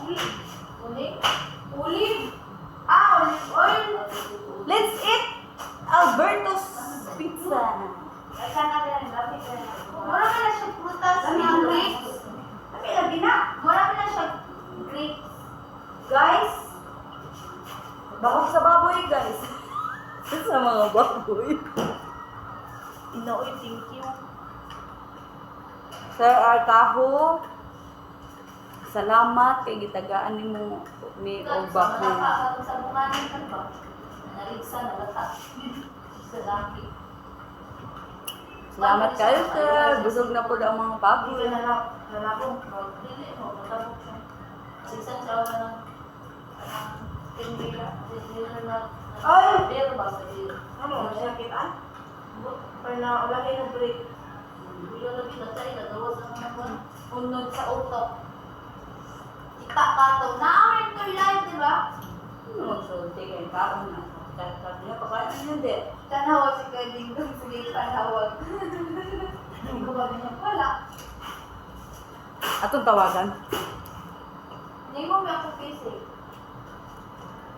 Olive? Olive? Ah, olive oil. Let's eat Alberto's pizza. Mura ka na siya prutas na grapes. Kami lagi na. Mura ka na siya grapes. Guys, bakok sa baboy, guys. Sa mga baboy. Inoy, thank you. Sir Artaho, salamat kay gitagaan ni mo ni Oba ko. Sa bunganin ka ba? Narigsa na lata. Sa laki. Salamat kayo, sir. Busog na po ang mga baboy. Lalabong. Dili mo, matabok siya. Sisan siya ako ng tindila. Tindila na. Ay! Pero ba sa dili? Ano? Sakit ah? Para na ulaki ng break. Bila lagi na tayo, nagawa sa mga kwan. Unod sa utok. Kita ka to. Naamin ko yung live, di ba? Magsulti kayo kaon na. Kaya niya, pakain na yun, di. Tanawag si Kuya Dingdong. Sige, tanawag. Hindi ko ba niya pala? Atong tawagan. Hindi mo may ako busy.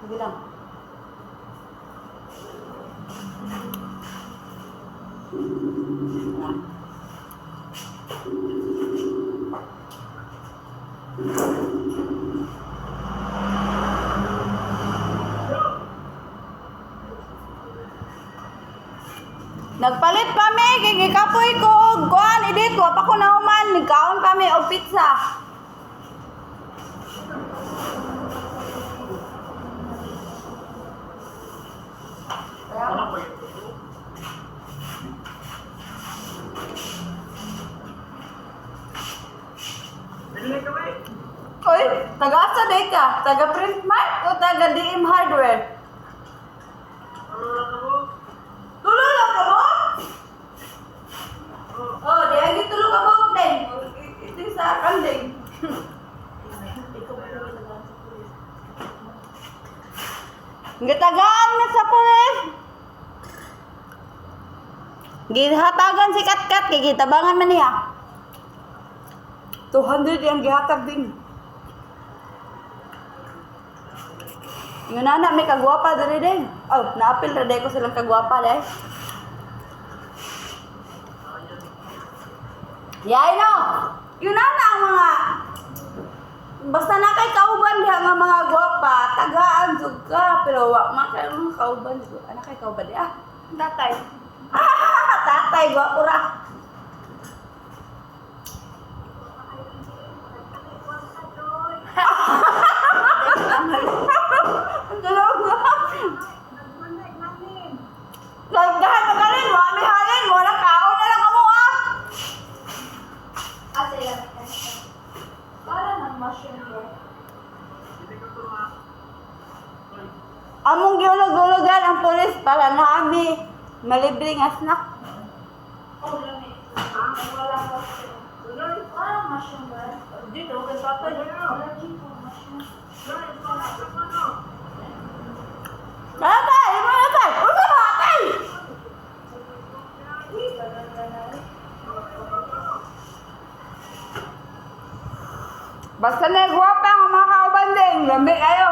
Sige lang. Nagpalit kami, gigikapoy ko og kuan edit wa pa ko nahuman, nigkaon kami og pizza. Oy, taga-asa day ka? Taga Printmart o taga DM Hardware? Tulo lang ka mo? Oh, di agi tulo ka mo din. Ito sa akin din. Gitagaan na sa pulis. Gihatagan si Katkat, gigitabangan man niya. 200 yung gihatag din. Yung nana, may kagwapa dali din. Oh, naapil na ko silang kagwapa dahil. Yay no! Yung nana ang mga... Basta na kay kauban diha nga mga gwapa, tagaan jud ka, pero wa man kay mga kauban jud. Ana kay kauban di ah. Tatay. Tatay gwapo ra. Ang dalaw nga. Lagdahan mo galing, wa may halin, wala kaon na lang amo ah. Ate lang. Para ng mushroom yun. Among giulog-ulogan ang pulis para naami malibre nga snack. Oh, lamig. Wala mushroom. Wala mushroom ba? Dito, kay Papa. Wala dito, mushroom. Tatay, mo tatay. Usa ba tatay? Basta na guwapa ang mga kauban din, lamig ayo.